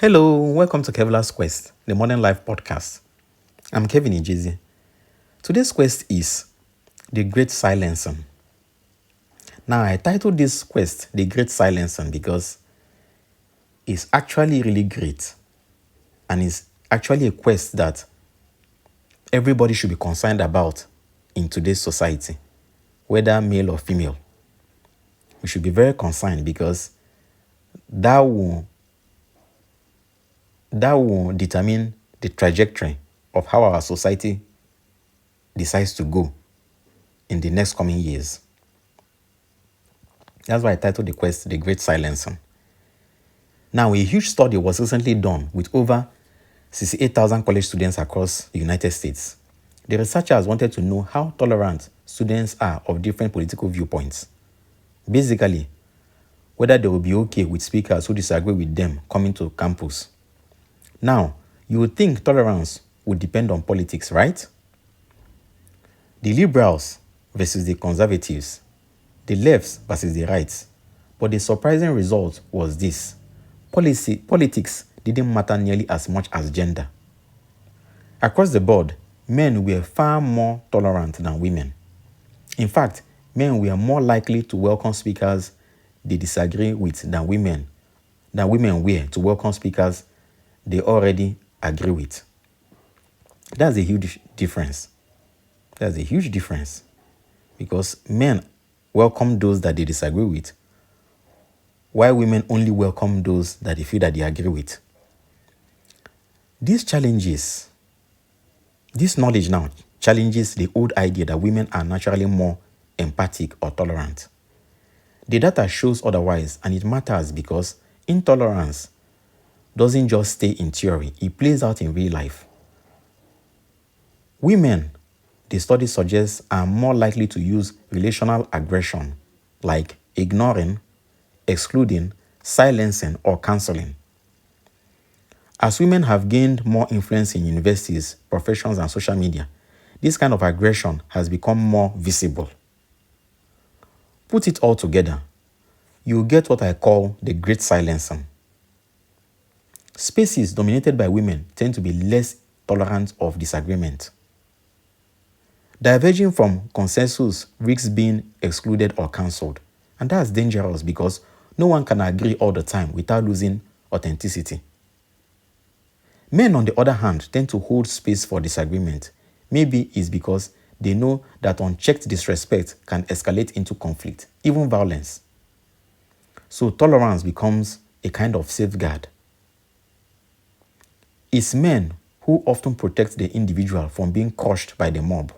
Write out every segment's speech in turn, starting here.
Hello, welcome to Kevlar's Quest, the Modern Life podcast. I'm Kevin Ijezi. Today's quest is The Great Silencing. Now, I titled this quest The Great Silencing because it's actually really great and it's actually a quest that everybody should be concerned about in today's society, whether male or female. We should be very concerned because that will determine the trajectory of how our society decides to go in the next coming years. That's why I titled the quest The Great Silencing. Now, a huge study was recently done with over 68,000 college students across the United States. The researchers wanted to know how tolerant students are of different political viewpoints. Basically, whether they will be okay with speakers who disagree with them coming to campus. Now, you would think tolerance would depend on politics, right? The liberals versus the conservatives, the lefts versus the rights. But the surprising result was this. Politics didn't matter nearly as much as gender. Across the board, men were far more tolerant than women. In fact, men were more likely to welcome speakers they disagree with than women were to welcome speakers they already agree with. That's a huge difference. That's a huge difference because men welcome those that they disagree with, while women only welcome those that they feel that they agree with. This knowledge now challenges the old idea that women are naturally more empathic or tolerant. The data shows otherwise, and it matters because intolerance doesn't just stay in theory, it plays out in real life. Women, the study suggests, are more likely to use relational aggression like ignoring, excluding, silencing, or canceling. As women have gained more influence in universities, professions, and social media, this kind of aggression has become more visible. Put it all together, you get what I call the Great Silencing. Spaces dominated by women tend to be less tolerant of disagreement. Diverging from consensus risks being excluded or cancelled. And that's dangerous because no one can agree all the time without losing authenticity. Men, on the other hand, tend to hold space for disagreement. Maybe it's because they know that unchecked disrespect can escalate into conflict, even violence. So tolerance becomes a kind of safeguard. It's men who often protect the individual from being crushed by the mob.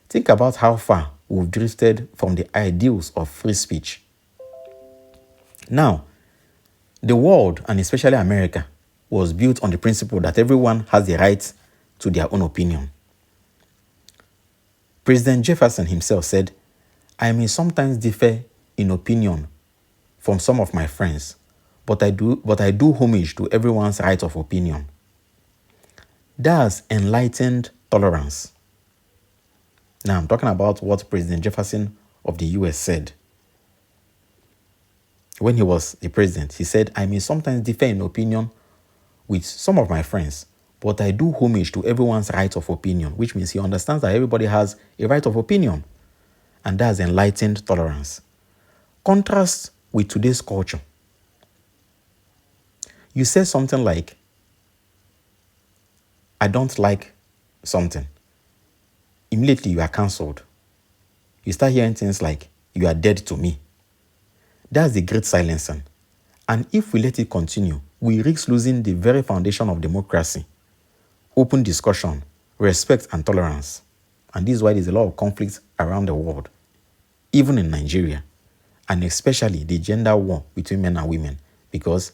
Think about how far we've drifted from the ideals of free speech. Now, the world, and especially America, was built on the principle that everyone has the right to their own opinion. President Jefferson himself said, "I may sometimes differ in opinion from some of my friends, but I do homage to everyone's right of opinion." That's enlightened tolerance. Now, I'm talking about what President Jefferson of the US said. When he was the president, he said, "I may sometimes differ in opinion with some of my friends, but I do homage to everyone's right of opinion," which means he understands that everybody has a right of opinion. And that's enlightened tolerance. Contrast with today's culture. You say something like, "I don't like something." Immediately you are cancelled. You start hearing things like, "You are dead to me." That's the Great Silencing. And if we let it continue, we risk losing the very foundation of democracy: open discussion, respect, and tolerance. And this is why there's a lot of conflict around the world, even in Nigeria, and especially the gender war between men and women, because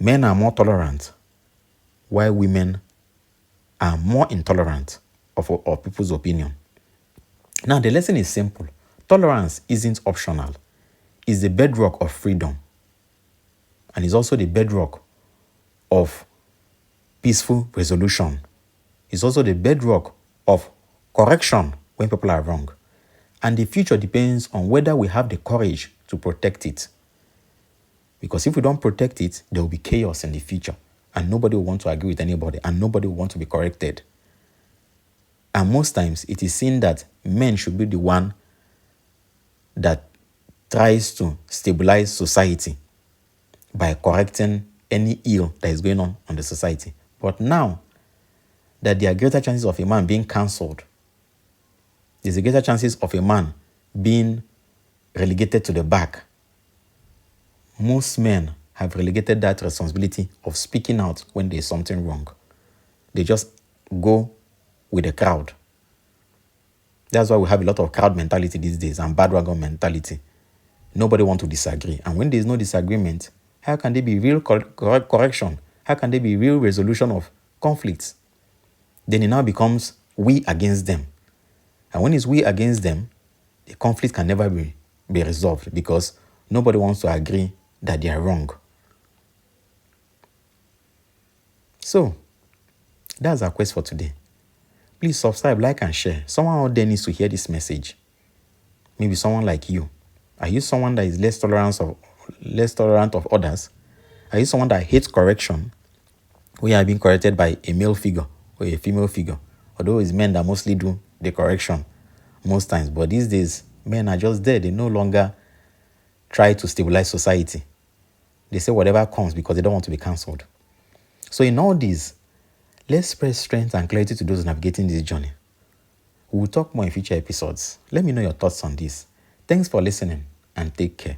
men are more tolerant, while women are more intolerant of people's opinion. Now, the lesson is simple. Tolerance isn't optional. It's the bedrock of freedom. And it's also the bedrock of peaceful resolution. It's also the bedrock of correction when people are wrong. And the future depends on whether we have the courage to protect it. Because if we don't protect it, there will be chaos in the future. And nobody will want to agree with anybody. And nobody will want to be corrected. And most times, it is seen that men should be the one that tries to stabilize society by correcting any ill that is going on the society. But now that there are greater chances of a man being cancelled, there's a greater chances of a man being relegated to the back. Most men have relegated that responsibility of speaking out when there's something wrong. They just go with the crowd. That's why we have a lot of crowd mentality these days and bandwagon mentality. Nobody wants to disagree. And when there's no disagreement, how can there be real correction? How can there be real resolution of conflicts? Then it now becomes we against them. And when it's we against them, the conflict can never be resolved because nobody wants to agree that they are wrong. So, that's our quest for today. Please subscribe, like, and share. Someone out there needs to hear this message. Maybe someone like you. Are you someone that is less tolerant of others? Are you someone that hates correction? We are being corrected by a male figure or a female figure. Although it's men that mostly do the correction most times. But these days, men are just there. They no longer try to stabilize society. They say whatever comes because they don't want to be cancelled. So in all this, let's spread strength and clarity to those navigating this journey. We will talk more in future episodes. Let me know your thoughts on this. Thanks for listening and take care.